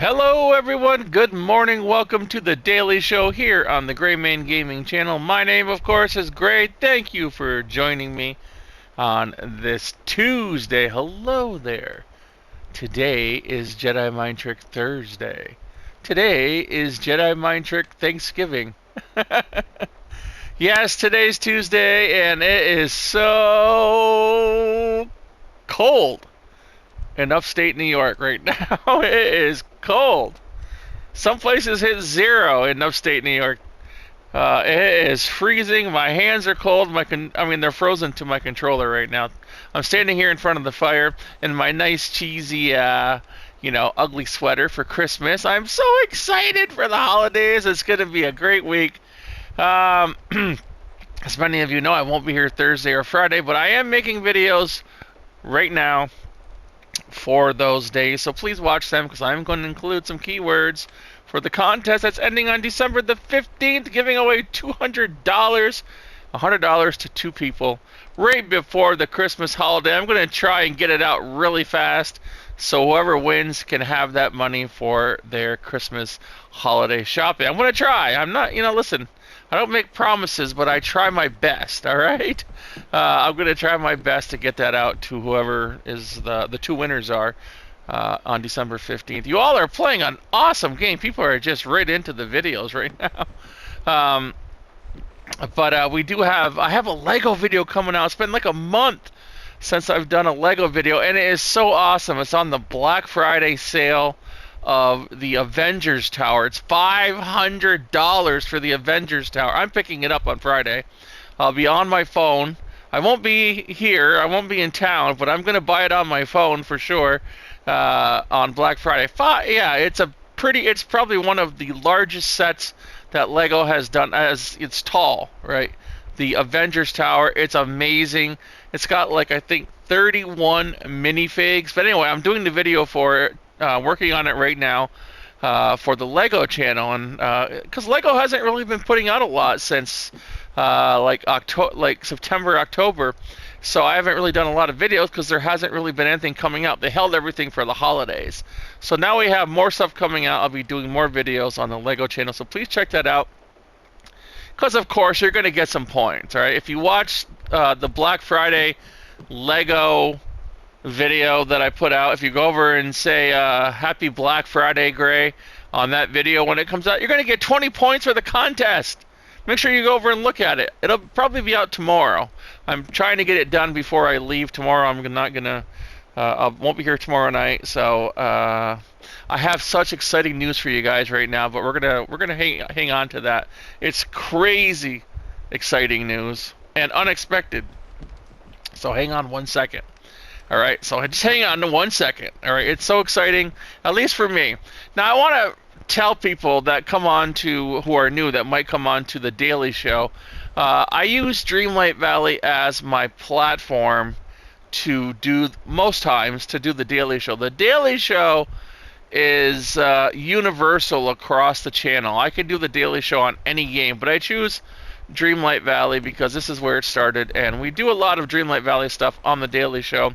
Hello everyone, good morning, welcome to the Daily Show here on the Gray Man Gaming channel. My name of course is Gray. Thank you for joining me on this Tuesday. Hello there. Today is Jedi Mind Trick Thursday. Today is Jedi Mind Trick Thanksgiving. Yes, today's Tuesday and it is so cold in upstate New York right now. It is cold. Some places hit 0 in upstate New York. It is freezing. My hands are cold. They're frozen to my controller right now. I'm standing here in front of the fire in my nice cheesy, ugly sweater for Christmas. I'm so excited for the holidays. It's going to be a great week. As many of you know, I won't be here Thursday or Friday, but I am making videos right now for those days, so please watch them because I'm going to include some keywords for the contest that's ending on December the 15th, giving away $200, $100 to 2 people right before the Christmas holiday. I'm going to try and get it out really fast so whoever wins can have that money for their Christmas holiday shopping. I'm going to try. I'm not, listen, I don't make promises, but I try my best, all right? I'm going to try my best to get that out to whoever is the 2 winners are on December 15th. You all are playing an awesome game. People are just right into the videos right now. But I have a Lego video coming out. It's been like a month since I've done a Lego video, and it is so awesome. It's on the Black Friday sale of the Avengers Tower. It's $500 for the Avengers Tower. I'm picking it up on Friday. I'll be on my phone. I won't be here. I won't be in town, but I'm going to buy it on my phone for sure on Black Friday. It's probably one of the largest sets that Lego has done. As it's tall, right? The Avengers Tower. It's amazing. It's got I think 31 minifigs. But anyway, I'm doing the video for it. Working on it right now for the Lego channel, and because Lego hasn't really been putting out a lot since September, October, so I haven't really done a lot of videos because there hasn't really been anything coming out. They held everything for the holidays, so now we have more stuff coming out. I'll be doing more videos on the Lego channel, so please check that out. Because of course you're going to get some points, all right? If you watch the Black Friday Lego video that I put out, if you go over and say Happy Black Friday, Gray, on that video when it comes out, you're going to get 20 points for the contest. Make sure you go over and look at it. It'll probably be out tomorrow. I'm trying to get it done before I leave tomorrow. I won't be here tomorrow night, so I have such exciting news for you guys right now, but we're gonna hang on to that. It's crazy exciting news and unexpected. So hang on 1 second. All right, so just hang on to 1 second. All right, it's so exciting, at least for me. Now, I want to tell people that who are new, that might come on to the Daily Show. I use Dreamlight Valley as my platform to do the Daily Show. The Daily Show is universal across the channel. I can do the Daily Show on any game, but I choose Dreamlight Valley because this is where it started, and we do a lot of Dreamlight Valley stuff on the Daily Show.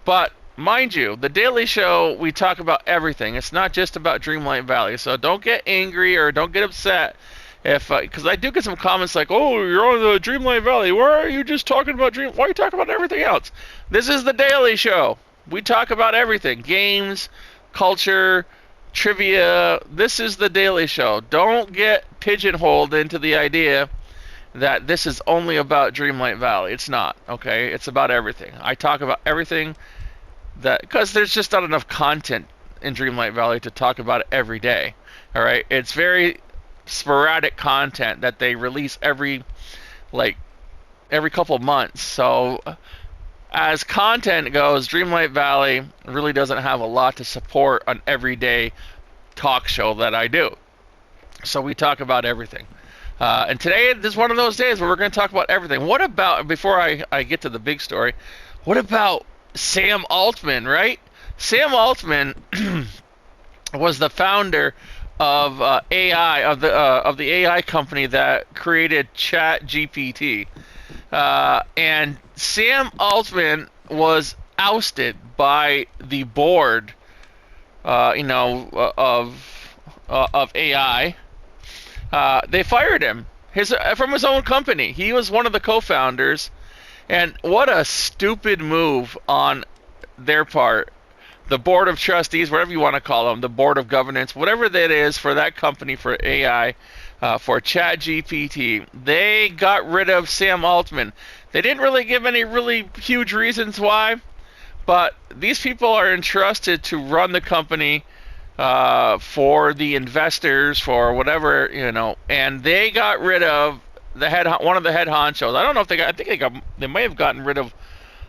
But mind you, the Daily Show, we talk about everything. It's not just about Dreamlight Valley, so don't get angry or don't get upset because I do get some comments like, "Oh, you're on the Dreamlight Valley. Why are you just talking about Why are you talking about everything else?" This is the Daily Show. We talk about everything: games, culture, trivia. This is the Daily Show. Don't get pigeonholed into the idea that this is only about Dreamlight Valley. It's not, okay? It's about everything. I talk about everything because there's just not enough content in Dreamlight Valley to talk about it every day, all right? It's very sporadic content that they release every couple of months. So as content goes, Dreamlight Valley really doesn't have a lot to support an everyday talk show that I do. So we talk about everything. And today is one of those days where we're going to talk about everything. What about, before I get to the big story, what about Sam Altman, right? Sam Altman was the founder of AI, of the AI company that created ChatGPT. And Sam Altman was ousted by the board of AI. They fired him from his own company. He was one of the co-founders, and what a stupid move on their part. The board of trustees, whatever you want to call them, the board of governance, whatever that is for that company for AI, for ChatGPT, they got rid of Sam Altman. They didn't really give any really huge reasons why, but these people are entrusted to run the company for the investors, for whatever, and they got rid of one of the head honchos. I don't know if they may have gotten rid of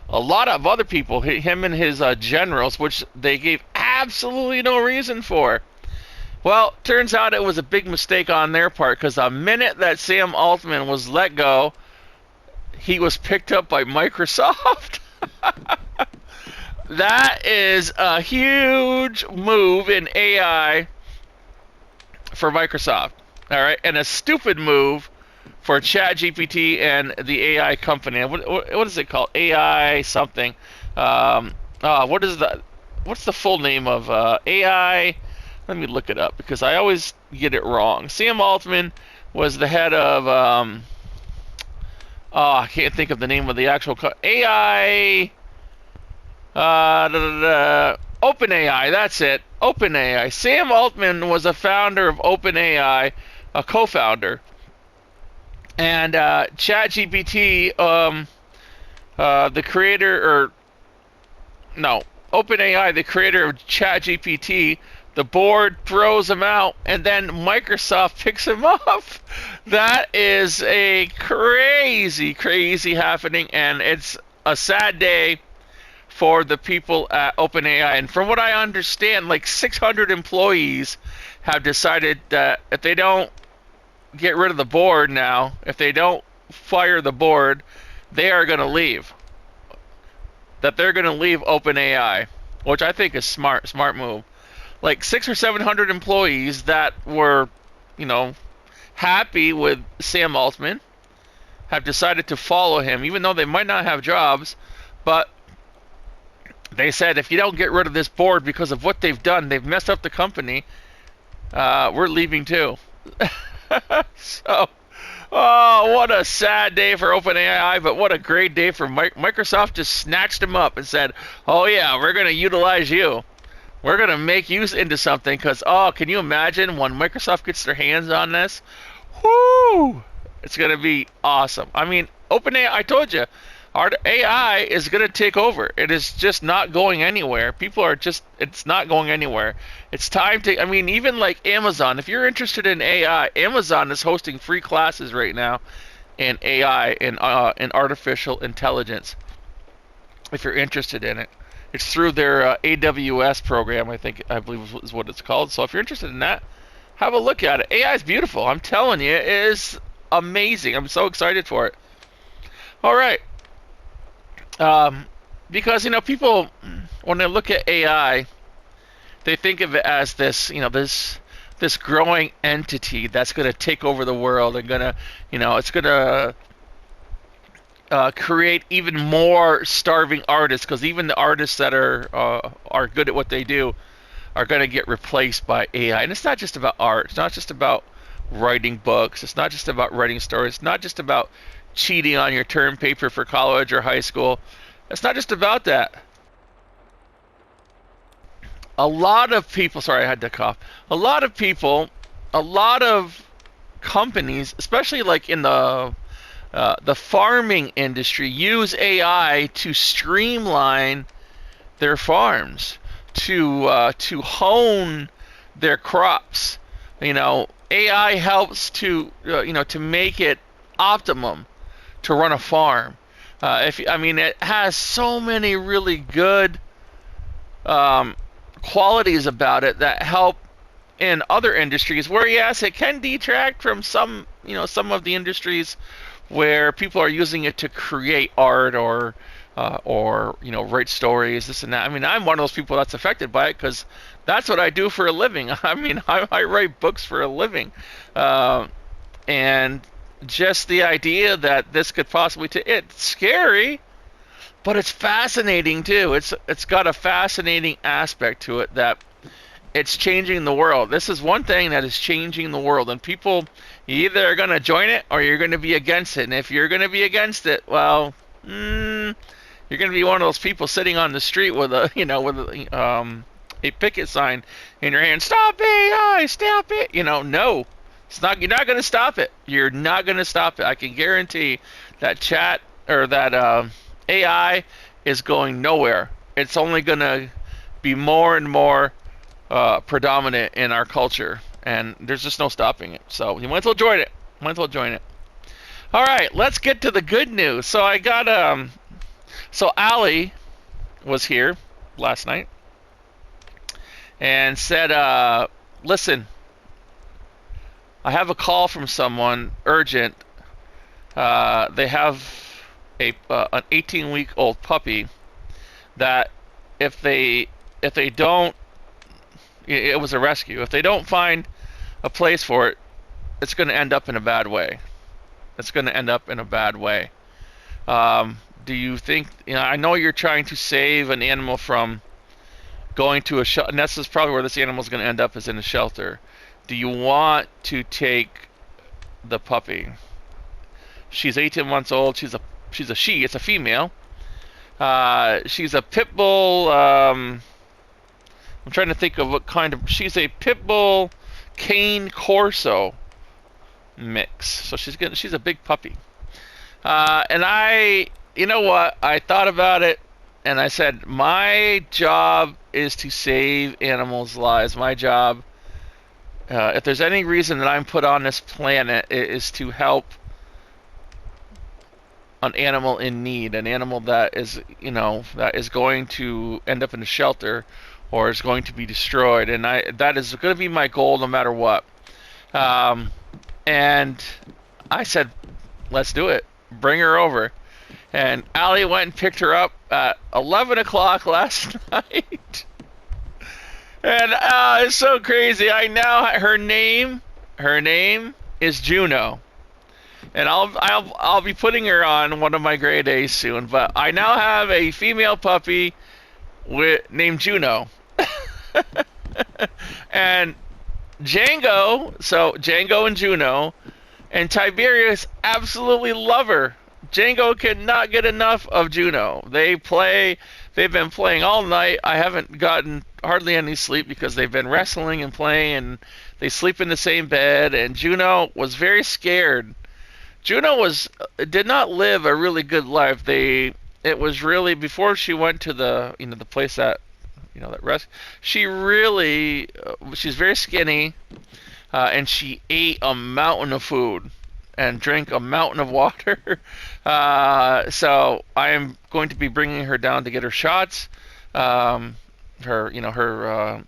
a lot of other people, him and his generals, which they gave absolutely no reason for. Well, turns out it was a big mistake on their part, because the minute that Sam Altman was let go, he was picked up by Microsoft. That is a huge move in AI for Microsoft. All right, and a stupid move for ChatGPT and the AI company. What is it called? AI something. What's the full name of AI? Let me look it up, because I always get it wrong. Sam Altman was the head of I can't think of the name of the actual AI. OpenAI, that's it. OpenAI. Sam Altman was a founder of OpenAI, a co-founder. And ChatGPT, the creator, OpenAI, the creator of ChatGPT, the board throws him out, and then Microsoft picks him up. That is a crazy, crazy happening, and it's a sad day for the people at OpenAI. And from what I understand, like 600 employees have decided that if they don't get rid of the board now, if they don't fire the board, they are going to leave. That they're going to leave OpenAI, which I think is smart move. Like 600 or 700 employees that were, happy with Sam Altman have decided to follow him, even though they might not have jobs, but they said, if you don't get rid of this board because of what they've done, they've messed up the company, we're leaving too. So, what a sad day for OpenAI, but what a great day for Microsoft. Just snatched him up and said, oh yeah, we're going to utilize you. We're going to make you into something, because, can you imagine when Microsoft gets their hands on this? Whoo! It's going to be awesome. I mean, OpenAI, I told you, our AI is going to take over. It is just not going anywhere. It's not going anywhere. It's time to, even like Amazon, if you're interested in AI, Amazon is hosting free classes right now in AI, in artificial intelligence, if you're interested in it. It's through their AWS program, I believe is what it's called. So if you're interested in that, have a look at it. AI is beautiful. I'm telling you, it is amazing. I'm so excited for it. All right. Because people, when they look at AI, they think of it as this, this growing entity that's going to take over the world and it's going to create even more starving artists, because even the artists that are good at what they do are going to get replaced by AI. And it's not just about art. It's not just about writing books. It's not just about writing stories. It's not just about cheating on your term paper for college or high school. It's not just about that. A lot of people, sorry, I had to cough. A lot of people, a lot of companies, especially like in the farming industry, use AI to streamline their farms, to hone their crops. AI helps to to make it optimum to run a farm. It has so many really good qualities about it that help in other industries. Where yes, it can detract from some of the industries where people are using it to create art or write stories, this and that. I'm one of those people that's affected by it, because that's what I do for a living. I write books for a living, and just the idea that this could possibly it's scary, but it's fascinating too. It's got a fascinating aspect to it that it's changing the world. This is one thing that is changing the world, and people, you either are going to join it or you're going to be against it. And if you're going to be against it, well, you're going to be one of those people sitting on the street with a picket sign in your hand. Stop AI, stop it. No, it's not. You're not going to stop it. You're not going to stop it. I can guarantee that chat or that AI is going nowhere. It's only going to be more and more predominant in our culture, and there's just no stopping it. So you might as well join it. All right, let's get to the good news. So I got so Allie was here last night and said, listen, I have a call from someone urgent. They have an 18-week-old puppy that if they don't, it was a rescue. If they don't find a place for it, it's going to end up in a bad way. Do you think, I know you're trying to save an animal from going to a shelter, and this is probably where this animal is going to end up, is in a shelter. Do you want to take the puppy? She's 18 months old. She's a she. It's a female. She's a pit bull. I'm trying to think of what kind of. She's a pit bull cane corso mix. So she's a big puppy. And you know what? I thought about it, and I said, my job is to save animals' lives. My job, if there's any reason that I'm put on this planet, it is to help an animal in need, an animal that is going to end up in a shelter or is going to be destroyed, and that is going to be my goal no matter what. And I said, let's do it. Bring her over. And Allie went and picked her up at 11 o'clock last night. And it's so crazy. Her name is Juno. And I'll be putting her on one of my grade A's soon. But I now have a female puppy named Juno. And Django and Juno and Tiberius absolutely love her. Django cannot get enough of Juno. They've been playing all night. I haven't gotten hardly any sleep because they've been wrestling and playing, and they sleep in the same bed, and Juno was very scared. Juno did not live a really good life. It was really before she went to the place that that rest. She's very skinny, and she ate a mountain of food and drank a mountain of water. So I am going to be bringing her down to get her shots. Her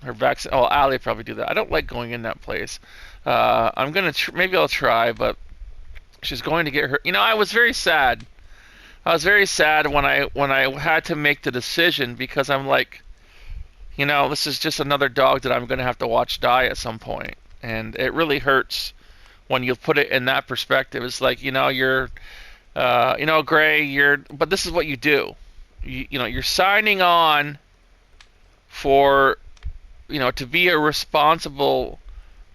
vaccine. Oh, Allie will probably do that. I don't like going in that place. I'm gonna maybe I'll try, but she's going to get her. I was very sad. When I had to make the decision, because I'm like, this is just another dog that I'm going to have to watch die at some point. And it really hurts when you put it in that perspective. It's like, you're, Gray, but this is what you do. You're signing on for, to be a responsible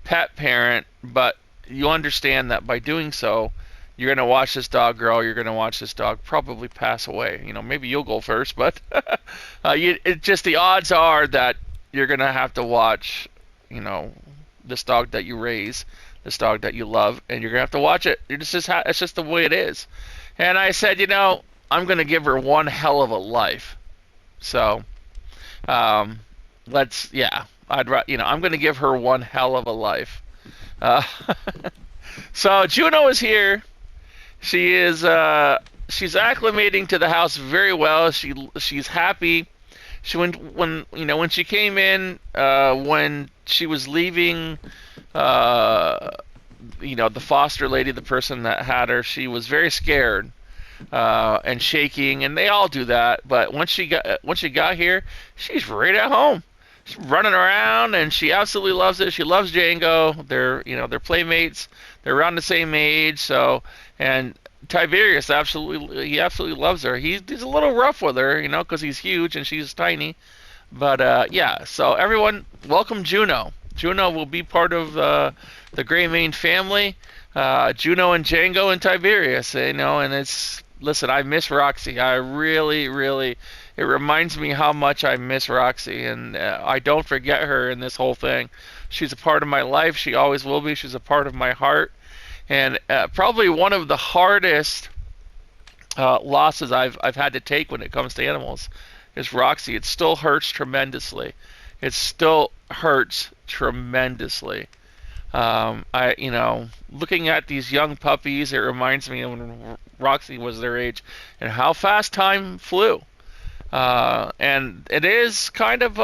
pet parent, but you understand that by doing so, you're going to watch this dog grow. You're going to watch this dog probably pass away. Maybe you'll go first, but the odds are that you're going to have to watch, this dog that you raise, this dog that you love, and you're going to have to watch it. It's just the way it is. And I said, I'm going to give her one hell of a life. So, I'm going to give her one hell of a life. So Juno is here. She is she's acclimating to the house very well. She's happy. When she came in, when she was leaving, the foster lady, the person that had her, she was very scared and shaking, and they all do that. But once she got here, she's right at home. She's running around, and she absolutely loves it. She loves Django. They're playmates. They're around the same age. So, and Tiberius absolutely loves her. He's a little rough with her, because he's huge and she's tiny. But yeah, so everyone, welcome Juno. Juno will be part of the Gray Mane family. Juno and Django and Tiberius, and listen, I miss Roxy. I really, really, it reminds me how much I miss Roxy, and I don't forget her in this whole thing. She's a part of my life. She always will be. She's a part of my heart, and probably one of the hardest losses I've had to take when it comes to animals is Roxy. It still hurts tremendously. It still hurts tremendously. Looking at these young puppies, it reminds me of when Roxy was their age and how fast time flew. And it is kind of,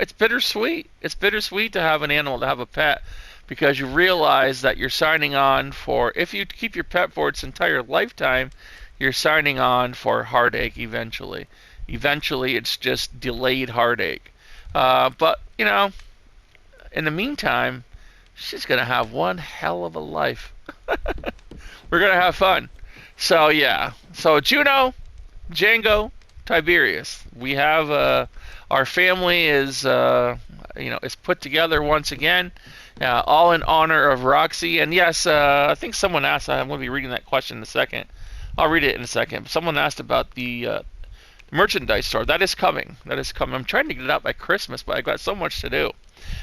it's bittersweet. It's bittersweet to have an animal, to have a pet, because you realize that you're signing on for, if you keep your pet for its entire lifetime, you're signing on for heartache eventually. Eventually, it's just delayed heartache. But in the meantime, she's going to have one hell of a life. We're going to have fun. So, yeah. So, Juno, Django, Tiberius. We have, our family is put together once again, all in honor of Roxy. And yes, I think someone asked, I'm going to be reading that question in a second. I'll read it in a second. Someone asked about the merchandise store. That is coming. That is coming. I'm trying to get it out by Christmas, but I've got so much to do.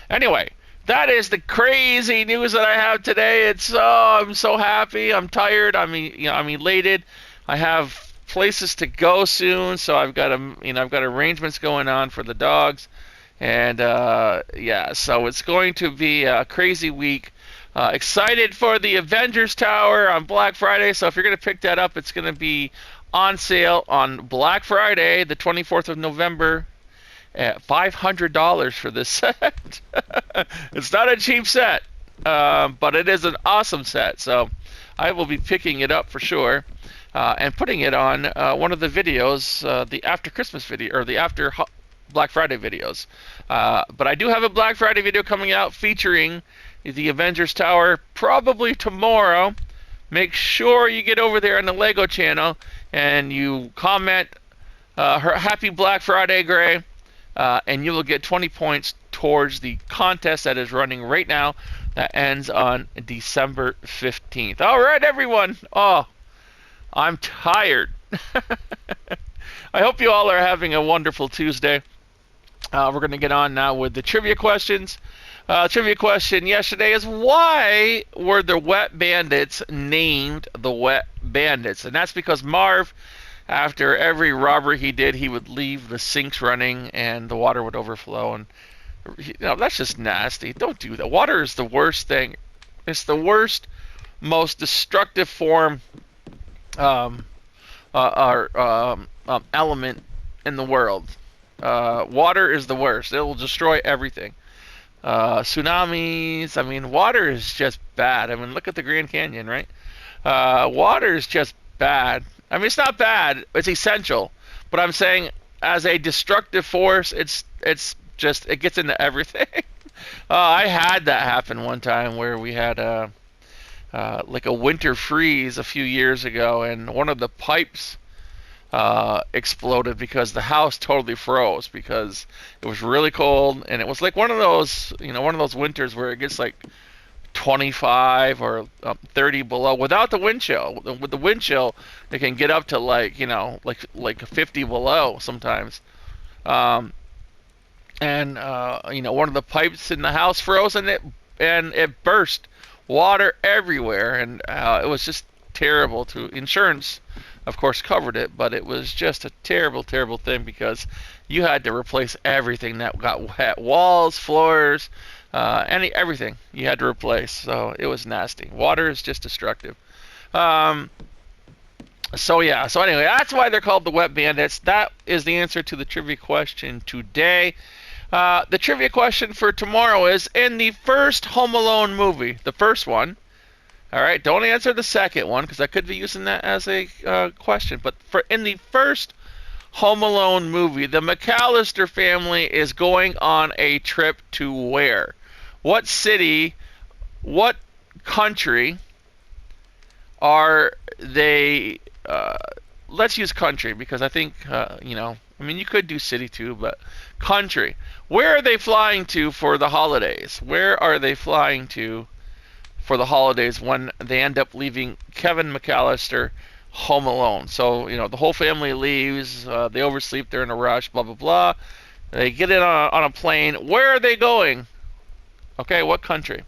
Anyway, that is the crazy news that I have today. I'm so happy. I'm tired. I'm elated. I have places to go soon, so I've got arrangements going on for the dogs, and so it's going to be a crazy week. Excited for the Avengers Tower on Black Friday. So if you're going to pick that up, it's going to be on sale on Black Friday, the 24th of November, at $500 for this set. It's not a cheap set, but it is an awesome set. So I will be picking it up for sure, and putting it on one of the videos, the after Christmas video, or the after Black Friday videos. But I do have a Black Friday video coming out featuring the Avengers Tower probably tomorrow. Make sure you get over there on the Lego channel and you comment Happy Black Friday, Gray, and you will get 20 points towards the contest that is running right now that ends on December 15th. All right, everyone. Oh, I'm tired. I hope you all are having a wonderful Tuesday. We're going to get on now with the trivia questions. Trivia question yesterday is, why were the Wet Bandits named the Wet Bandits? And that's because Marv, after every robbery he did, he would leave the sinks running and the water would overflow. And that's just nasty. Don't do that. Water is the worst thing. It's the worst, most destructive form element in the world. Water is the worst. It will destroy everything. Tsunamis. I mean, water is just bad. I mean, look at the Grand Canyon, right? Water is just bad. I mean, it's not bad. It's essential. But I'm saying, as a destructive force, it gets into everything. I had that happen one time where we had like a winter freeze a few years ago, and one of the pipes exploded because the house totally froze because it was really cold, and it was like one of those winters where it gets like 25 or 30 below without the wind chill. With the wind chill, it can get up to like 50 below sometimes. One of the pipes in the house froze, and it burst, water everywhere, and it was just terrible. Insurance, of course, covered it, but it was just a terrible, terrible thing because you had to replace everything that got wet. Walls, floors, everything you had to replace. So it was nasty. Water is just destructive. So anyway, that's why they're called the Wet Bandits. That is the answer to the trivia question today. The trivia question for tomorrow is, in the first Home Alone movie, the first one, all right, don't answer the second one because I could be using that as a question. But in the first Home Alone movie, the McAllister family is going on a trip to where? What city, what country are they? Let's use country because I think, I mean, you could do city too, but country. Where are they flying to for the holidays? Where are they flying to for the holidays when they end up leaving Kevin McAllister home alone? So, the whole family leaves, they oversleep, they're in a rush, blah, blah, blah. They get in on a plane. Where are they going? Okay, what country?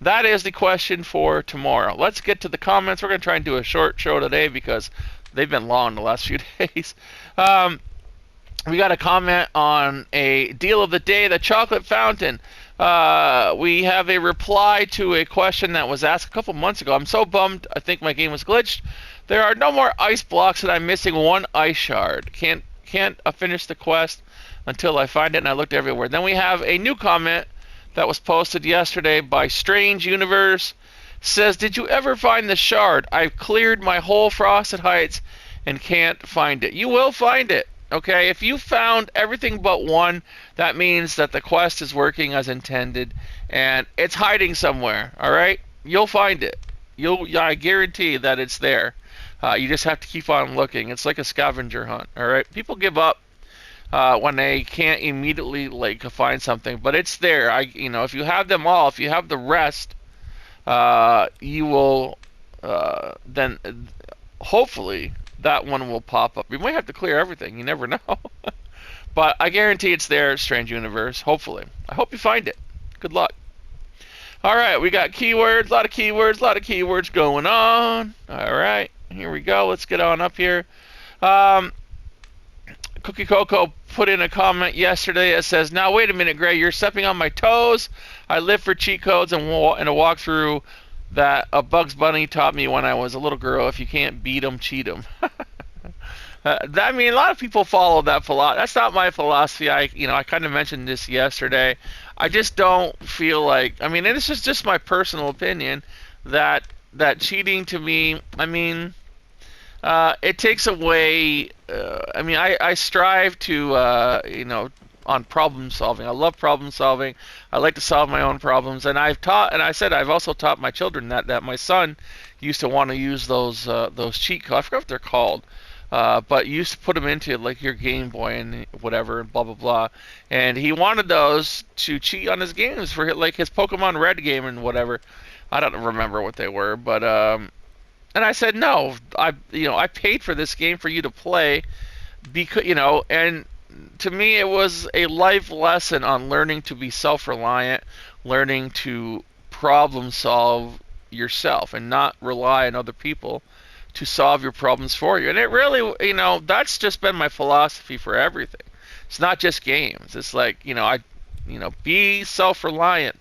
That is the question for tomorrow. Let's get to the comments. We're going to try and do a short show today because they've been long the last few days. We got a comment on a deal of the day, the chocolate fountain. We have a reply to a question that was asked a couple months ago. I'm so bummed. I think my game was glitched. There are no more ice blocks, and I'm missing one ice shard. Can't finish the quest until I find it, and I looked everywhere. Then we have a new comment that was posted yesterday by Strange Universe. Says, did you ever find the shard? I've cleared my whole Frosted Heights and can't find it. You will find it, okay? If you found everything but one, that means that the quest is working as intended, and it's hiding somewhere, all right? You'll find it. I guarantee that it's there. You just have to keep on looking. It's like a scavenger hunt, all right? People give up when they can't immediately find something, but it's there. If you have them all, if you have the rest, you will then hopefully that one will pop up. You might have to clear everything. You never know. But I guarantee it's there, Strange Universe. Hopefully. I hope you find it. Good luck. All right, we got keywords, a lot of keywords going on. All right, here we go. Let's get on up here. Cookie Coco put in a comment yesterday that says, now wait a minute, Gray, you're stepping on my toes. I live for cheat codes and a walkthrough that a Bugs Bunny taught me when I was a little girl. If you can't beat 'em, cheat 'em. A lot of people follow that philosophy. That's not my philosophy. I kind of mentioned this yesterday. I just don't feel like, and this is just my personal opinion, that cheating to me, it takes away, I strive to, on problem solving. I love problem solving. I like to solve my own problems. And I've also taught my children that my son used to want to use those cheat codes. I forgot what they're called. But you used to put them into your Game Boy and whatever and blah blah blah, and he wanted those to cheat on his games for his Pokemon Red game and whatever. I don't remember what they were, but and I said no. I paid for this game for you to play, because and to me it was a life lesson on learning to be self-reliant, learning to problem solve yourself and not rely on other people to solve your problems for you. And it really, that's just been my philosophy for everything. It's not just games. It's be self-reliant.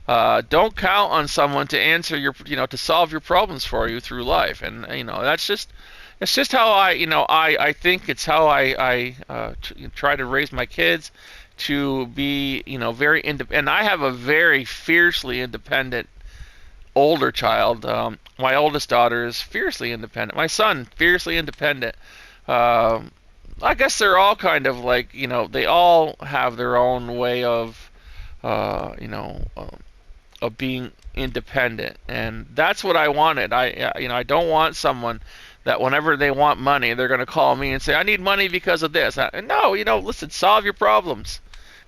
Don't count on someone to answer to solve your problems for you through life. And it's just how I think. It's how I try to raise my kids to be, very independent. And I have a very fiercely independent older child. My oldest daughter is fiercely independent. My son, fiercely independent. I guess they're all kind of they all have their own way of, of being independent, and that's what I wanted. I don't want someone that whenever they want money, they're going to call me and say, I need money because of this. No, listen, solve your problems.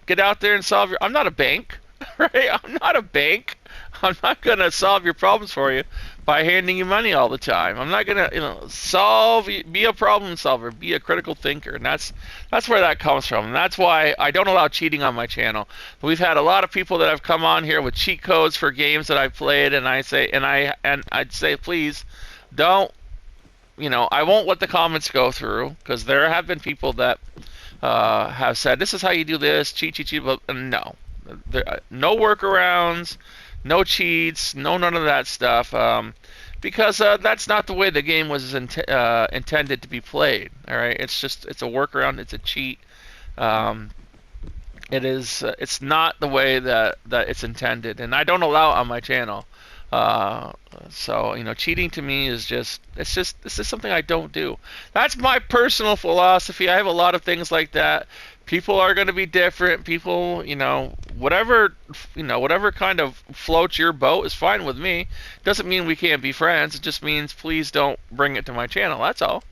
Get out there and solve I'm not a bank, right? I'm not a bank. I'm not going to solve your problems for you by handing you money all the time. I'm not going to, be a problem solver, be a critical thinker. And that's where that comes from. And that's why I don't allow cheating on my channel. We've had a lot of people that have come on here with cheat codes for games that I've played, and I'd say, please don't, I won't let the comments go through, because there have been people that have said, this is how you do this, cheat, but no. No workarounds. No cheats, none of that stuff, because that's not the way the game was intended to be played. All right, it's a workaround, it's a cheat. It's not the way that it's intended, and I don't allow it on my channel. So cheating to me is this is something I don't do. That's my personal philosophy. I have a lot of things like that. People are going to be different. People, whatever kind of floats your boat is fine with me. Doesn't mean we can't be friends. It just means please don't bring it to my channel. That's all.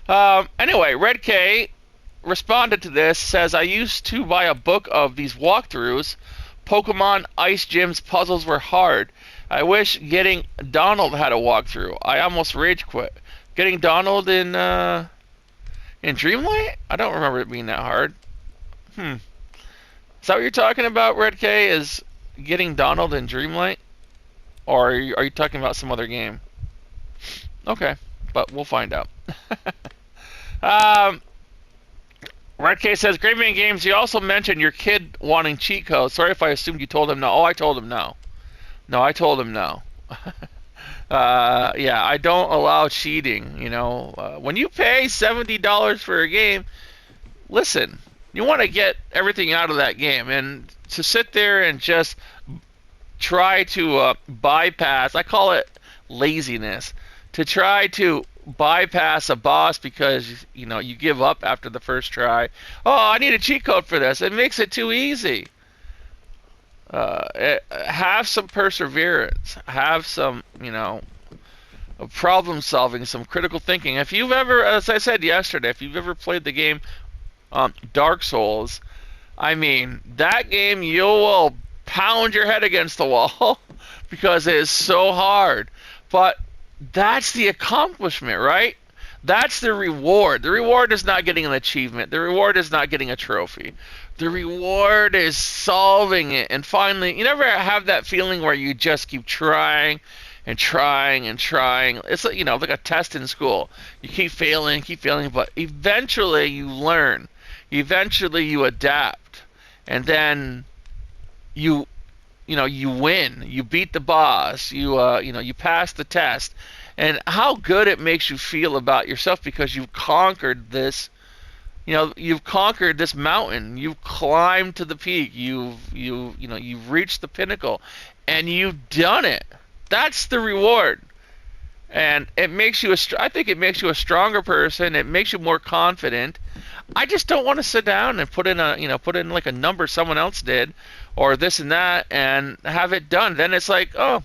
Anyway, RedK responded to this, says, I used to buy a book of these walkthroughs. Pokemon Ice Gym's puzzles were hard. I wish getting Donald had a walkthrough. I almost rage quit. Getting Donald in Dreamlight? I don't remember it being that hard. Is that what you're talking about, RedK, is getting Donald in Dreamlight? Or are you talking about some other game? Okay, but we'll find out. RedK says, Great Man Games, you also mentioned your kid wanting cheat codes. Sorry if I assumed you told him no. Oh, I told him no. No, I told him no. Yeah, I don't allow cheating. You know, when you pay $70 for a game, listen, you want to get everything out of that game, and to sit there and just try to bypass, I call it laziness, to try to bypass a boss because you give up after the first try. Oh, I need a cheat code for this. It makes it too easy. Have some perseverance. Have some, problem solving, some critical thinking. If you've ever, as I said yesterday, if you've ever played the game Dark Souls, I mean, that game you will pound your head against the wall because it is so hard. But that's the accomplishment, right? That's the reward. The reward is not getting an achievement. The reward is not getting a trophy. The reward is solving it. And finally, you never have that feeling where you just keep trying and trying and trying. It's like, like a test in school. You keep failing, but eventually you learn. Eventually you adapt. And then you win. You beat the boss. You pass the test. And how good it makes you feel about yourself because you've conquered this. You've conquered this mountain. You've climbed to the peak. You've reached the pinnacle, and you've done it. That's the reward. And it makes you I think it makes you a stronger person. It makes you more confident. I just don't want to sit down and put in like a number someone else did, or this and that, and have it done. Then it's like, oh,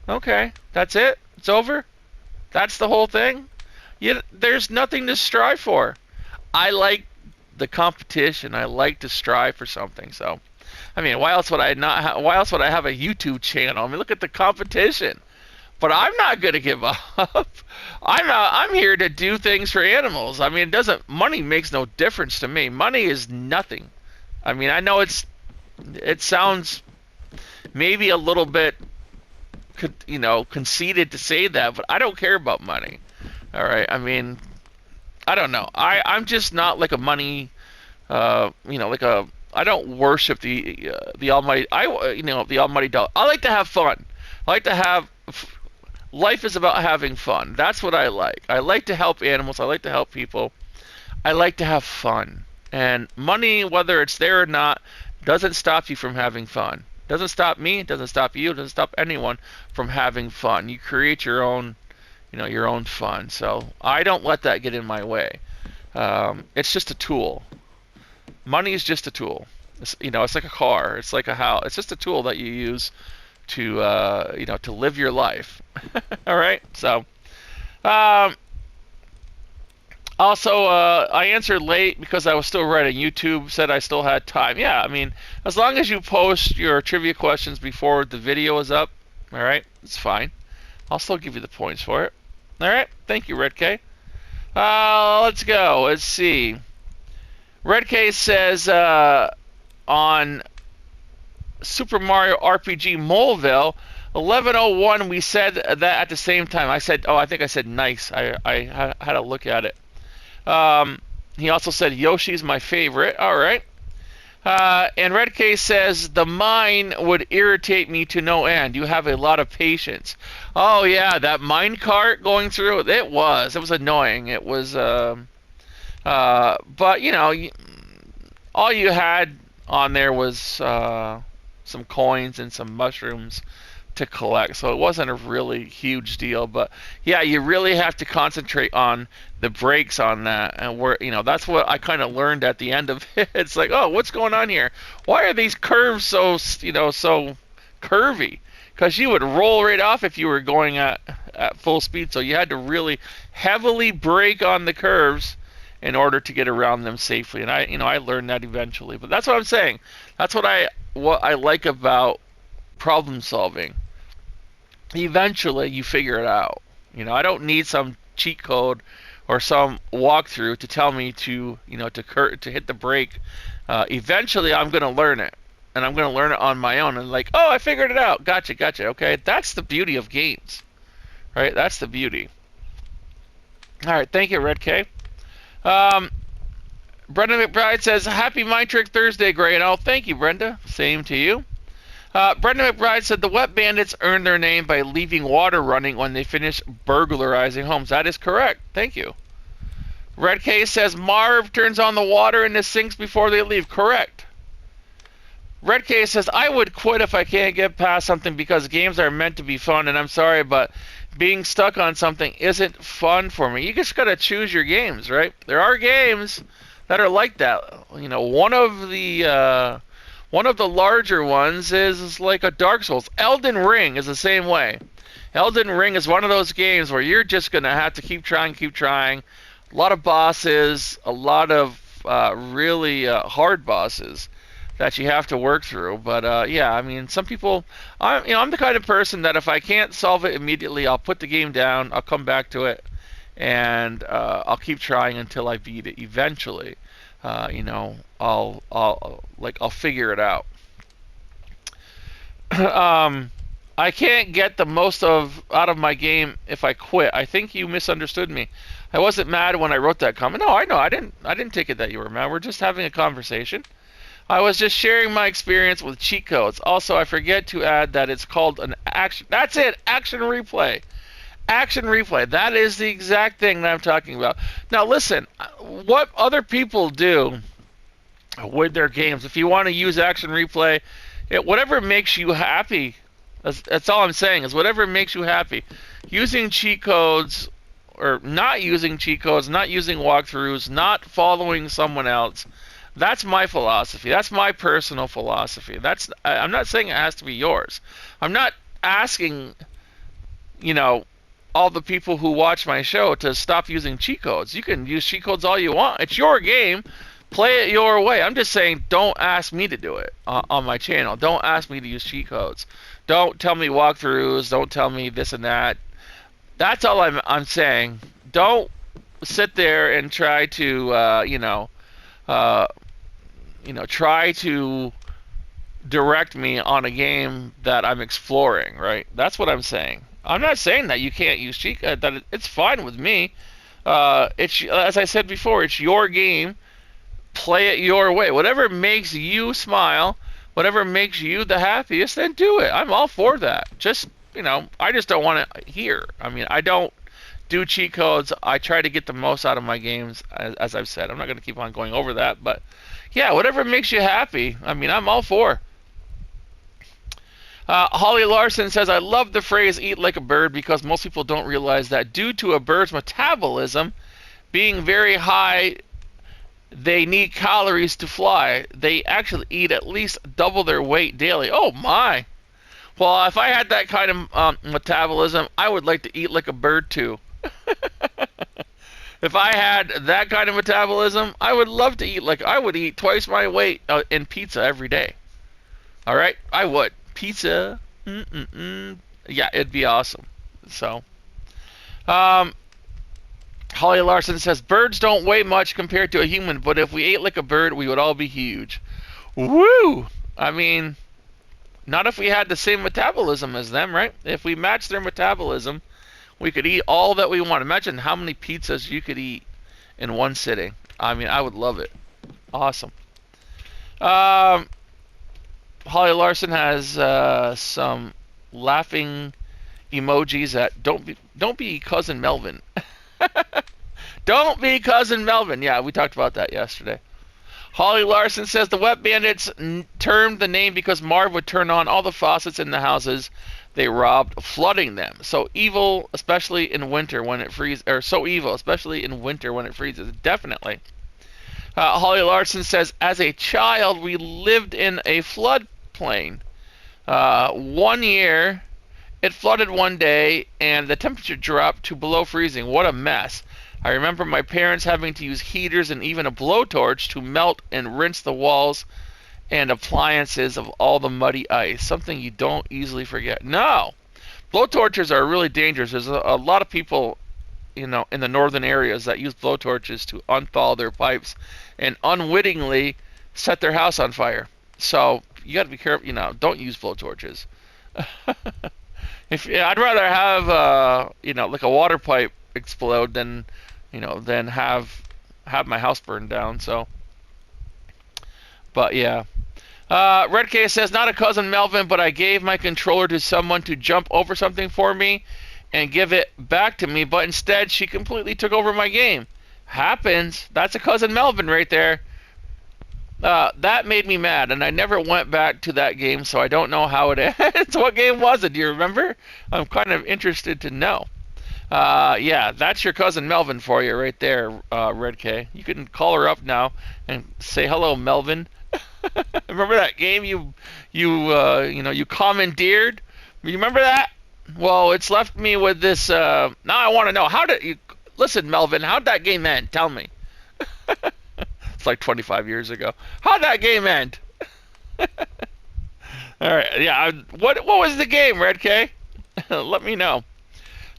okay, that's it. It's over. That's the whole thing. There's nothing to strive for. I like the competition. I like to strive for something. So, I mean, why else would I have a YouTube channel? I mean, look at the competition. But I'm not going to give up. I'm here to do things for animals. I mean, money makes no difference to me. Money is nothing. I mean, I know it sounds maybe a little bit, conceited to say that, but I don't care about money. All right. I mean, I don't know. I'm just not like a money, I don't worship the almighty. The almighty dollar. I like to have fun. Life is about having fun. That's what I like. I like to help animals. I like to help people. I like to have fun. And money, whether it's there or not, doesn't stop you from having fun. Doesn't stop me. It doesn't stop you. It doesn't stop anyone from having fun. You create your own, your own fun. So I don't let that get in my way. It's just a tool. Money is just a tool. It's like a car. It's like a house. It's just a tool that you use to to live your life. All right. So also I answered late because I was still writing. YouTube said I still had time. Yeah, I mean, as long as you post your trivia questions before the video is up, all right, it's fine. I'll still give you the points for it. All right. Thank you, RedK. Let's go. Let's see. RedK says on Super Mario RPG Moleville 1101 we said that at the same time. I think I said nice. I had a look at it. He also said Yoshi's my favorite. All right. And RedK says the mine would irritate me to no end. You have a lot of patience. Oh yeah, that mine cart going through it was annoying. It was but all you had on there was some coins and some mushrooms to collect, so it wasn't a really huge deal. But yeah, you really have to concentrate on the brakes on that, and that's what I kind of learned at the end of it. It's like, oh, what's going on here? Why are these curves so so curvy? Because you would roll right off if you were going at at full speed, so you had to really heavily brake on the curves in order to get around them safely. And I learned that eventually. But that's what I'm saying. That's what I like about problem solving. Eventually, you figure it out. I don't need some cheat code or some walkthrough to tell me to hit the brake. Eventually, I'm going to learn it, and I'm going to learn it on my own. And like, oh, I figured it out. Gotcha. Okay, that's the beauty of games, right? That's the beauty. All right, thank you, RedK. Brenda McBride says, "Happy Mind Trick Thursday, Gray and all." Thank you, Brenda. Same to you. Brenda McBride said, "The wet bandits earned their name by leaving water running when they finish burglarizing homes." That is correct. Thank you. RedK says, "Marv turns on the water in the sinks before they leave." Correct. RedK says, "I would quit if I can't get past something because games are meant to be fun, and I'm sorry, but being stuck on something isn't fun for me." You just gotta choose your games, right? There are games that are like that. One of the larger ones is like a Dark Souls. Elden Ring is the same way. Elden Ring is one of those games where you're just gonna have to keep trying. A lot of bosses, a lot of really hard bosses that you have to work through. But yeah, I mean, some people, I'm the kind of person that if I can't solve it immediately, I'll put the game down, I'll come back to it, and I'll keep trying until I beat it. Eventually, I'll figure it out. I can't get the most out of my game if I quit. I think you misunderstood me. I wasn't mad when I wrote that comment. No, I know. I didn't take it that you were mad. We're just having a conversation. I was just sharing my experience with cheat codes. Also, I forget to add that it's called an action. That's it. Action replay. Action replay. That is the exact thing that I'm talking about. Now, listen. What other people do with their games, if you want to use action replay, whatever makes you happy. That's all I'm saying, is whatever makes you happy. Using cheat codes or not using cheat codes, not using walkthroughs, not following someone else. That's my philosophy. That's my personal philosophy. I'm not saying it has to be yours. I'm not asking, all the people who watch my show to stop using cheat codes. You can use cheat codes all you want. It's your game. Play it your way. I'm just saying, don't ask me to do it on my channel. Don't ask me to use cheat codes. Don't tell me walkthroughs. Don't tell me this and that. That's all I'm saying. Don't sit there and try to, try to direct me on a game that I'm exploring. Right? That's what I'm saying. I'm not saying that you can't use cheat codes. That it's fine with me. It's, as I said before, it's your game. Play it your way. Whatever makes you smile, whatever makes you the happiest, then do it. I'm all for that. Just, I just don't want to hear. I mean, I don't do cheat codes. I try to get the most out of my games, as I've said. I'm not going to keep on going over that, but yeah, whatever makes you happy, I mean, I'm all for. Holly Larson says, "I love the phrase eat like a bird because most people don't realize that due to a bird's metabolism being very high, they need calories to fly. They actually eat at least double their weight daily." Oh my! Well, if I had that kind of metabolism, I would like to eat like a bird too. If I had that kind of metabolism, I would love to eat I would eat twice my weight in pizza every day. All right, I would. Pizza. Yeah, it'd be awesome. So, Holly Larson says, "Birds don't weigh much compared to a human, but if we ate like a bird, we would all be huge." Woo! I mean, not if we had the same metabolism as them, right? If we matched their metabolism, we could eat all that we want. Imagine how many pizzas you could eat in one sitting. I mean, I would love it. Awesome. Holly Larson has some laughing emojis that don't be cousin Melvin. Don't be cousin Melvin. Yeah, we talked about that yesterday. Holly Larson says, "The wet bandits termed the name because Marv would turn on all the faucets in the houses they robbed, flooding them. So evil, especially in winter when it freezes. Or so evil, especially in winter when it freezes." Definitely. Holly Larson says, "As a child, we lived in a floodplain. 1 year, It flooded one day, and the temperature dropped to below freezing. What a mess. I remember my parents having to use heaters and even a blowtorch to melt and rinse the walls and appliances of all the muddy ice. Something you don't easily forget. No! Blowtorches are really dangerous. There's a lot of people, in the northern areas that use blowtorches to unthaw their pipes and unwittingly set their house on fire. So you got to be careful. Don't use blowtorches. I'd rather have like a water pipe explode than have my house burned down. So, but yeah. RedK says, not a cousin Melvin, but I gave my controller to someone to jump over something for me and give it back to me, but instead she completely took over my game. Happens. That's a cousin Melvin right there. That made me mad, and I never went back to that game, so I don't know how it ends. What game was it? Do you remember? I'm kind of interested to know. Yeah, that's your cousin Melvin for you right there, RedK. You can call her up now and say, hello, Melvin. Remember that game you commandeered? You remember that? Well, it's left me with this. Now I want to know, listen, Melvin, how'd that game end? Tell me. It's like 25 years ago. How'd that game end? All right, yeah. What was the game, RedK? Let me know.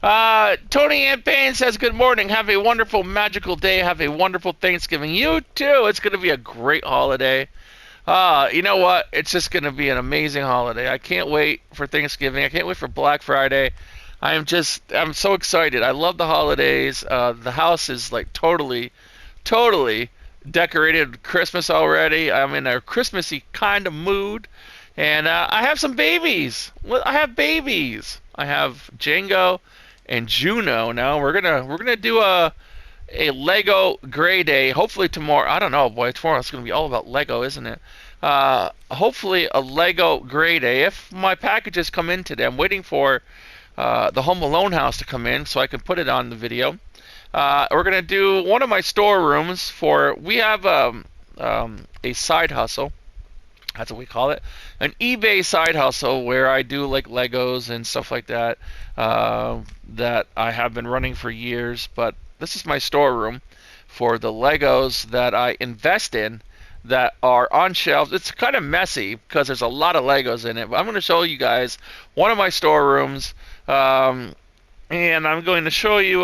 Tony Ann Payne says, good morning. Have a wonderful, magical day. Have a wonderful Thanksgiving. You too. It's going to be a great holiday. You know what? It's just going to be an amazing holiday. I can't wait for Thanksgiving. I can't wait for Black Friday. I'm so excited. I love the holidays. The house is like totally decorated Christmas already. I'm in a Christmassy kind of mood. And I have some babies. I have babies. I have Django and Juno. Now we're gonna do a Lego Gray Day. Hopefully tomorrow. I don't know, boy. Tomorrow it's gonna be all about Lego, isn't it? Hopefully a Lego Gray Day. If my packages come in today, I'm waiting for the Home Alone house to come in so I can put it on the video. We're gonna do one of my storerooms we have a side hustle. That's what we call it. An eBay side hustle where I do like Legos and stuff like that that I have been running for years. But this is my storeroom for the Legos that I invest in that are on shelves. It's kind of messy because there's a lot of Legos in it. But I'm going to show you guys one of my storerooms. And I'm going to show you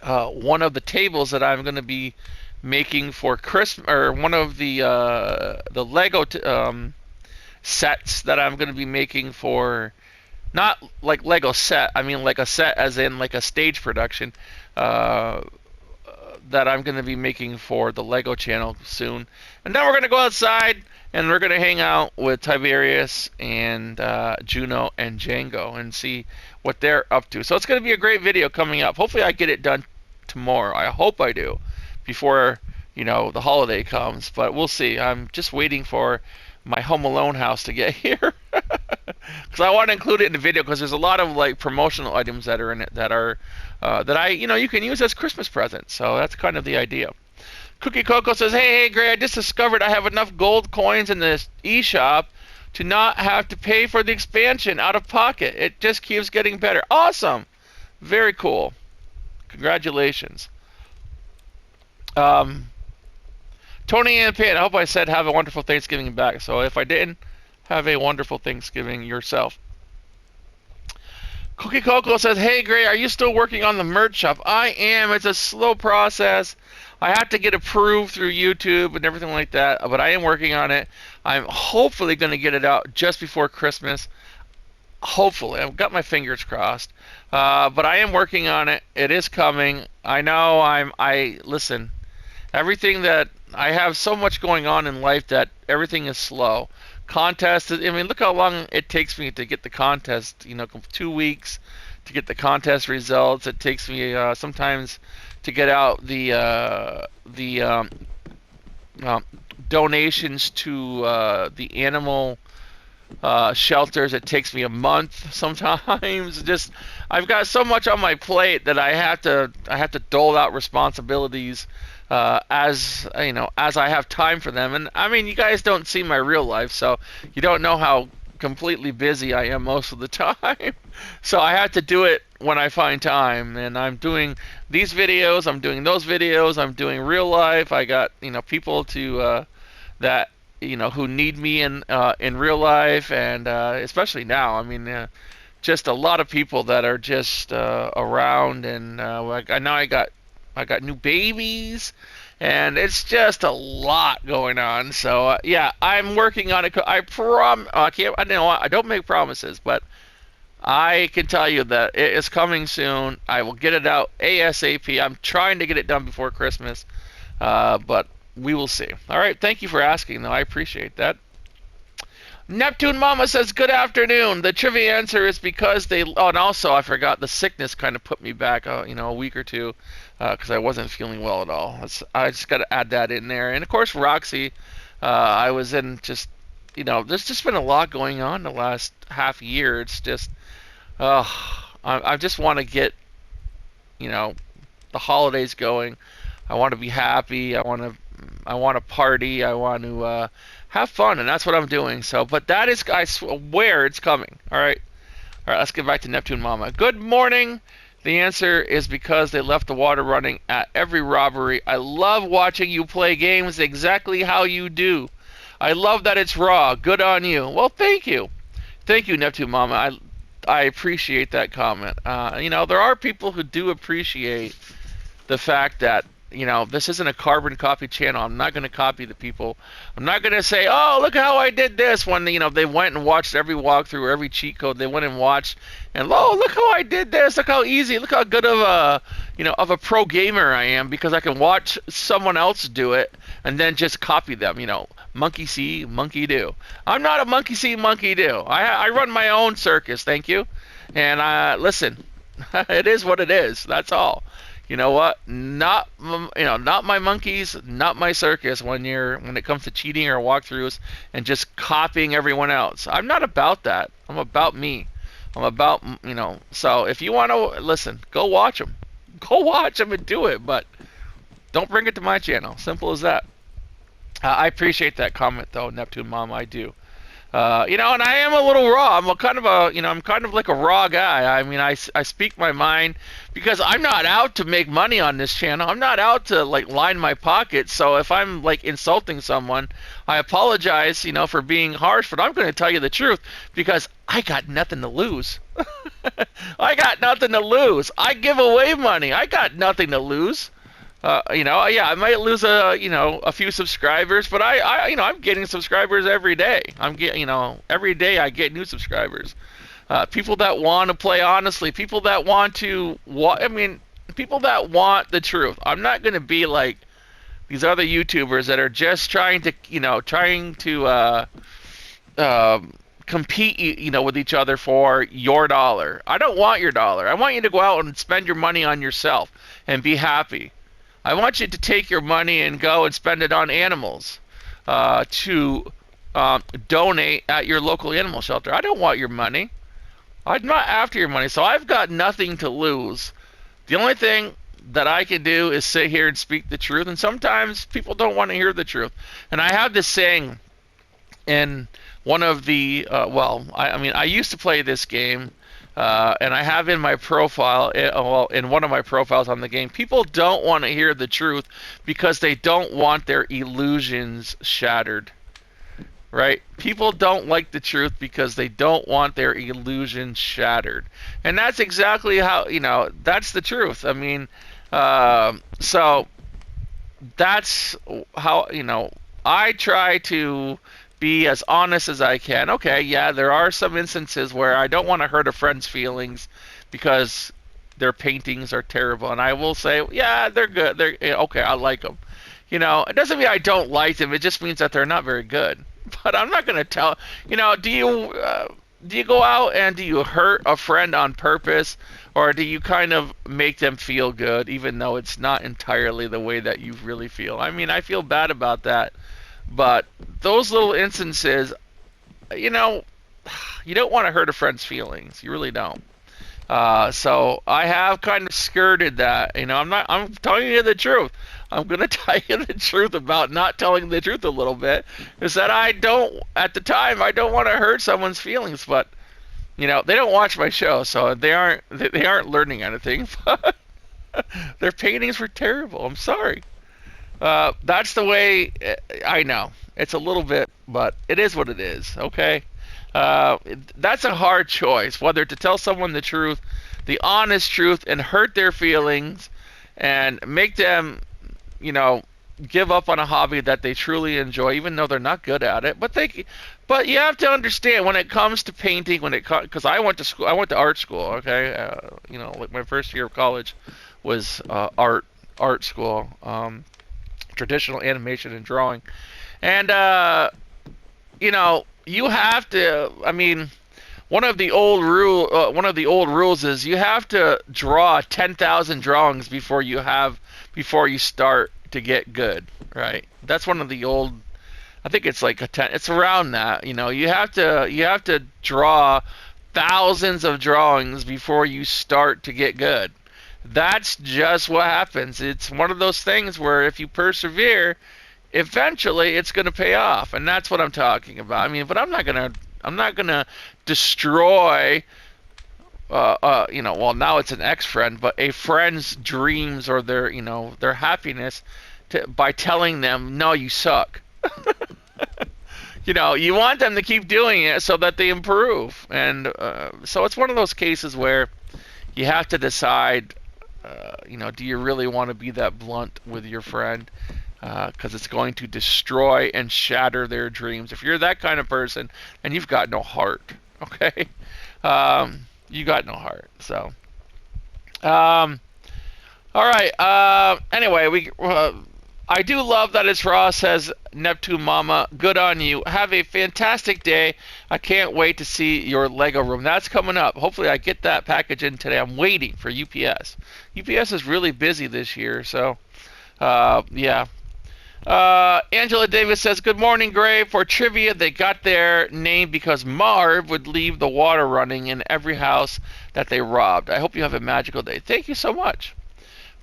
one of the tables that I'm going to be making for Christmas, or one of the Lego sets that I'm going to be making for, not like Lego set, I mean like a set as in like a stage production that I'm going to be making for the Lego channel soon. And then we're going to go outside and we're going to hang out with Tiberius and Juno and Django and see what they're up to. So it's going to be a great video coming up. Hopefully I get it done tomorrow. I hope I do before the holiday comes, but we'll see. I'm just waiting for my Home Alone house to get here because I want to include it in the video because there's a lot of like promotional items that are in it that are that you can use as Christmas presents. So that's kind of the idea. Cookie Coco says, hey Gray, I just discovered I have enough gold coins in this eShop to not have to pay for the expansion out of pocket. It just keeps getting better. Awesome. Very cool. Congratulations. Tony and Payne, I hope I said have a wonderful Thanksgiving back. So if I didn't, have a wonderful Thanksgiving yourself. Cookie Coco says, hey Gray, are you still working on the merch shop? I am. It's a slow process. I have to get approved through YouTube and everything like that, but I am working on it. I'm hopefully going to get it out just before Christmas. Hopefully. I've got my fingers crossed. But I am working on it. It is coming. I know listen, everything that I have so much going on in life that everything is slow. Contests, I mean, look how long it takes me to get the contest, 2 weeks to get the contest results. It takes me sometimes to get out the donations to the animal shelters. It takes me a month sometimes. Just I've got so much on my plate that I have to dole out responsibilities as I have time for them. And I mean, you guys don't see my real life, so you don't know how completely busy I am most of the time. So I have to do it when I find time. And I'm doing these videos, I'm doing those videos, I'm doing real life. I got, people to that who need me in real life, and especially now. I mean, just a lot of people that are just around, and like I got new babies, and it's just a lot going on. So yeah, I'm working on it. I don't make promises, but I can tell you that it is coming soon. I will get it out ASAP. I'm trying to get it done before Christmas, but we will see. All right, thank you for asking, though. I appreciate that. NeptuneMama says, good afternoon. The trivia answer is because they... Oh, and also, I forgot, the sickness kind of put me back, a week or two, because I wasn't feeling well at all. I just got to add that in there. And, of course, Roxy, I was in just... there's just been a lot going on the last half year. It's just... I just want to get, the holidays going. I want to be happy. I want to party. I want to have fun, and that's what I'm doing. So, but that is, I swear, it's coming. All right, let's get back to NeptuneMama. Good morning. The answer is because they left the water running at every robbery. I love watching you play games exactly how you do. I love that it's raw. Good on you. Well, thank you, NeptuneMama. I appreciate that comment. There are people who do appreciate the fact that this isn't a carbon copy channel. I'm not going to copy the people. I'm not going to say, oh, look how I did this, when they went and watched every walkthrough, every cheat code. They went and watched, and look how I did this. Look how easy. Look how good of a pro gamer I am, because I can watch someone else do it and then just copy them. Monkey see, monkey do. I'm not a monkey see, monkey do. I run my own circus. Thank you. And listen, it is what it is. That's all. You know what? Not my monkeys, not my circus. When it comes to cheating or walkthroughs and just copying everyone else, I'm not about that. I'm about me. I'm about So if you want to listen, go watch them. Go watch them and do it, but don't bring it to my channel. Simple as that. I appreciate that comment, though, NeptuneMama. I do. And I am a little raw. I'm kind of like a raw guy. I mean, I speak my mind because I'm not out to make money on this channel. I'm not out to line my pockets. So if I'm insulting someone, I apologize, for being harsh, but I'm going to tell you the truth because I got nothing to lose. I got nothing to lose. I give away money. I got nothing to lose. I might lose a few subscribers, but I'm getting subscribers every day. Every day I get new subscribers. People that want to play honestly, people that want to, people that want the truth. I'm not going to be like these other YouTubers that are just trying to compete, with each other for your dollar. I don't want your dollar. I want you to go out and spend your money on yourself and be happy. I want you to take your money and go and spend it on animals to donate at your local animal shelter. I don't want your money. I'm not after your money, so I've got nothing to lose. The only thing that I can do is sit here and speak the truth, and sometimes people don't want to hear the truth. And I have this saying in one of the, I used to play this game, and I have in my profile, in one of my profiles on the game, people don't want to hear the truth because they don't want their illusions shattered, right? People don't like the truth because they don't want their illusions shattered. And that's exactly how, that's the truth. I mean, so that's how, I try to be as honest as I can. Okay, yeah, there are some instances where I don't want to hurt a friend's feelings because their paintings are terrible, and I will say, yeah, they're good. They're okay. I like them. It doesn't mean I don't like them. It just means that they're not very good. But I'm not going to tell. Do you go out and do you hurt a friend on purpose, or do you kind of make them feel good, even though it's not entirely the way that you really feel? I mean, I feel bad about that. But those little instances, you don't want to hurt a friend's feelings. You really don't. So I have kind of skirted that. I'm telling you the truth. I'm going to tell you the truth about not telling the truth a little bit. Is that at the time, I don't want to hurt someone's feelings, but, they don't watch my show, so they aren't learning anything. Their paintings were terrible. I'm sorry. That's the way, I know. It's a little bit, but it is what it is, okay? That's a hard choice, whether to tell someone the truth, the honest truth, and hurt their feelings and make them, give up on a hobby that they truly enjoy, even though they're not good at it. But you have to understand when it comes to painting, because I went to art school, okay? Like my first year of college was art school, traditional animation and drawing, and you have to. I mean, one of the old rules is you have to draw 10,000 drawings before you start to get good, right? That's one of the old. I think it's like it's around that. You have to draw thousands of drawings before you start to get good. That's just what happens. It's one of those things where if you persevere, eventually it's going to pay off, and that's what I'm talking about. I mean, but I'm not gonna destroy, well, now it's an ex-friend, but a friend's dreams or their happiness by telling them, no, you suck. You want them to keep doing it so that they improve, and so it's one of those cases where you have to decide, do you really want to be that blunt with your friend? Because it's going to destroy and shatter their dreams. If you're that kind of person, and you've got no heart, okay? You got no heart. So, all right. Anyway, I do love that it's Raw, says NeptuneMama. Good on you. Have a fantastic day. I can't wait to see your Lego room. That's coming up. Hopefully I get that package in today. I'm waiting for UPS. UPS is really busy this year, so yeah. Angela Davis says, good morning, Gray. For trivia, they got their name because Marv would leave the water running in every house that they robbed. I hope you have a magical day. Thank you so much.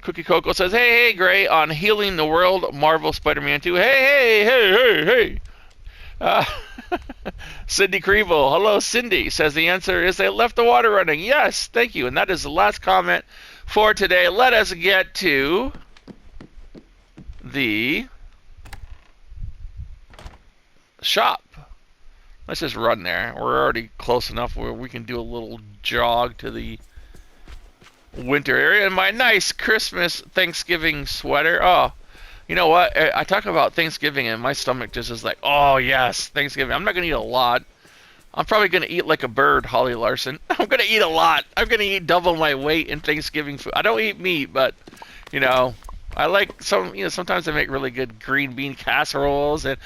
Cookie Coco says, hey, Gray, on Healing the World, Marvel Spider-Man 2. Hey. Cindy Kriebel, hello, Cindy, says the answer is they left the water running. Yes, thank you. And that is the last comment for today. Let us get to the shop. Let's just run there. We're already close enough where we can do a little jog to the winter area. And my nice Christmas Thanksgiving sweater. Oh, you know what? I talk about Thanksgiving and my stomach just is like, oh yes, Thanksgiving. I'm not gonna eat a lot. I'm probably gonna eat like a bird, Holly Larson. I'm gonna eat a lot. I'm gonna eat double my weight in Thanksgiving food. I don't eat meat, but I like sometimes I make really good green bean casseroles and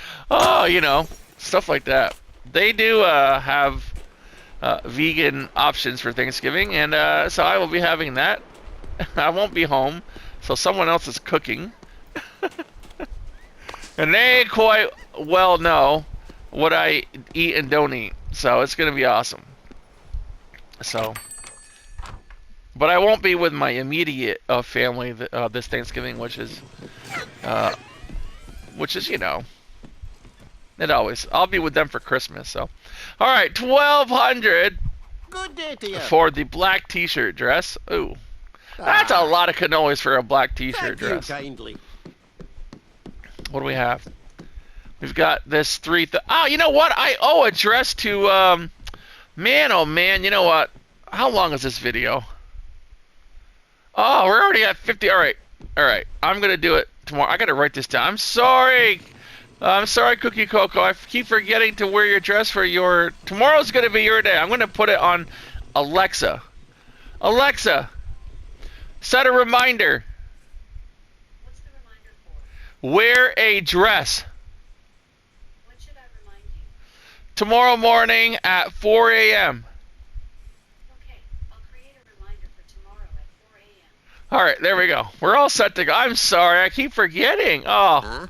stuff like that. They do have vegan options for Thanksgiving, and so I will be having that. I won't be home, so someone else is cooking. And they quite well know what I eat and don't eat, so it's going to be awesome. So, but I won't be with my immediate family this Thanksgiving, which is it always. I'll be with them for Christmas. So, all right, 1,200. Good day to you. For the black T-shirt dress. Ooh, that's a lot of cannolis for a black T-shirt dress. Thank you kindly. What do we have? We've got this you know what? I owe a dress to man. Oh man, you know what? How long is this video? Oh, we're already at 50. All right. I'm gonna do it tomorrow. I gotta write this down. I'm sorry, Cookie Coco. I keep forgetting to wear your dress for your. Tomorrow's gonna be your day. I'm gonna put it on Alexa. Alexa, set a reminder. What's the reminder for? Wear a dress. When should I remind you? Tomorrow morning at 4 a.m. Okay, I'll create a reminder for tomorrow at 4 a.m. All right, there we go. We're all set to go. I'm sorry, I keep forgetting. Oh,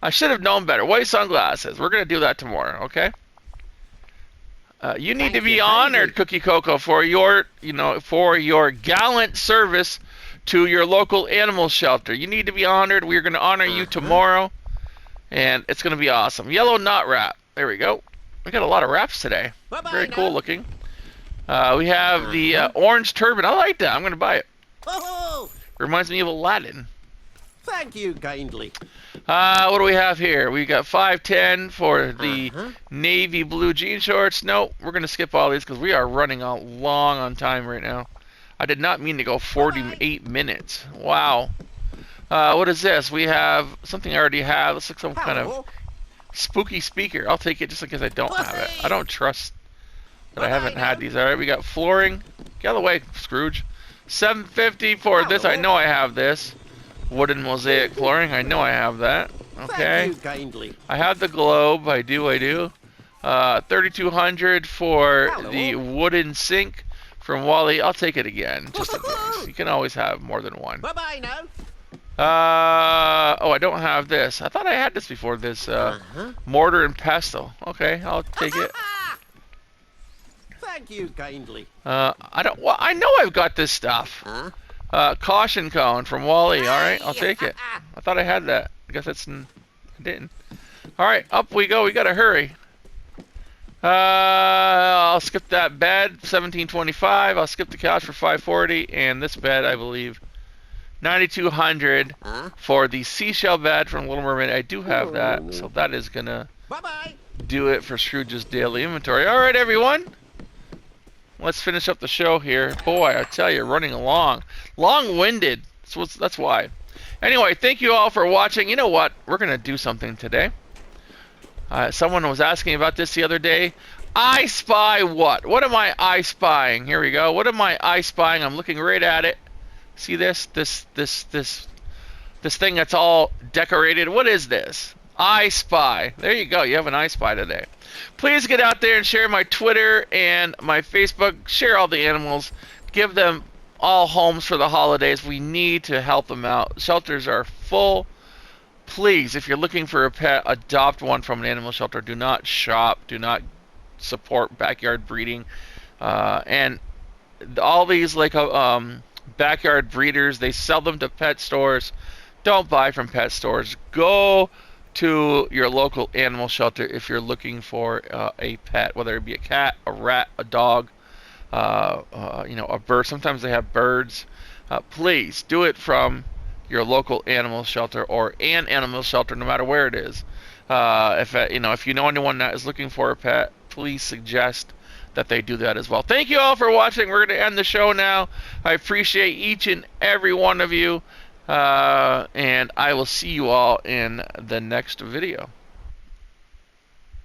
I should have known better. White sunglasses. We're going to do that tomorrow, okay? You need Thank to be you honored, kindly. Cookie Coco, for your, for your gallant service to your local animal shelter. You need to be honored. We're going to honor you tomorrow, and it's going to be awesome. Yellow knot wrap. There we go. We got a lot of wraps today. Bye-bye Very now. cool looking. We have the orange turban. I like that. I'm going to buy it. Oh, Reminds me of Aladdin. thank you kindly. What do we have here? We got 510 for the navy blue jean shorts. No, we're going to skip all these because we are running out long on time right now. I did not mean to go 48 minutes. Wow. What is this? We have something I already have. Looks like some kind of Hello. spooky speaker. I'll take it just in case I don't have it. Pussy. I don't trust that I Bye-bye haven't had now. these. All right, we got flooring. Get out of the way, Scrooge. $7.50 for this. I Hello. know I have this. Wooden mosaic flooring. I know I have that. Okay. Thank you kindly. I have the globe. I do. $3,200 for Hello. the wooden sink from Wally. I'll take it again, just in case. You can always have more than one. Bye-bye now. Oh, I don't have this. I thought I had this before. This mortar and pestle. Okay, I'll take it. Thank you kindly. I don't. Well, I know I've got this stuff. Caution cone from Wally. All right, I'll take it. I thought I had that. I guess I didn't. All right, up we go. We gotta hurry. I'll skip that bed, $1,725. I'll skip the couch for $540, and this bed, I believe, $9,200 for the seashell bed from Little Mermaid. I do have that, so that is gonna Bye-bye. do it for Scrooge's daily inventory. All right, everyone. Let's finish up the show here. Boy, I tell you, running along. Long-winded. That's why. Anyway, thank you all for watching. You know what? We're going to do something today. Someone was asking about this the other day. I spy what? What am I spying? Here we go. What am I spying? I'm looking right at it. See this? This thing that's all decorated. What is this? I Spy. There you go. You have an I Spy today. Please get out there and share my Twitter and my Facebook. Share all the animals. Give them all homes for the holidays. We need to help them out. Shelters are full. Please, if you're looking for a pet, adopt one from an animal shelter. Do not shop. Do not support backyard breeding. And all these backyard breeders, they sell them to pet stores. Don't buy from pet stores. Go to your local animal shelter if you're looking for a pet, whether it be a cat, a rat, a dog, a bird. Sometimes they have birds. Please do it from your local animal shelter or an animal shelter, no matter where it is. If you know anyone that is looking for a pet, please suggest that they do that as well. Thank you all for watching. We're going to end the show now. I appreciate each and every one of you. And I will see you all in the next video.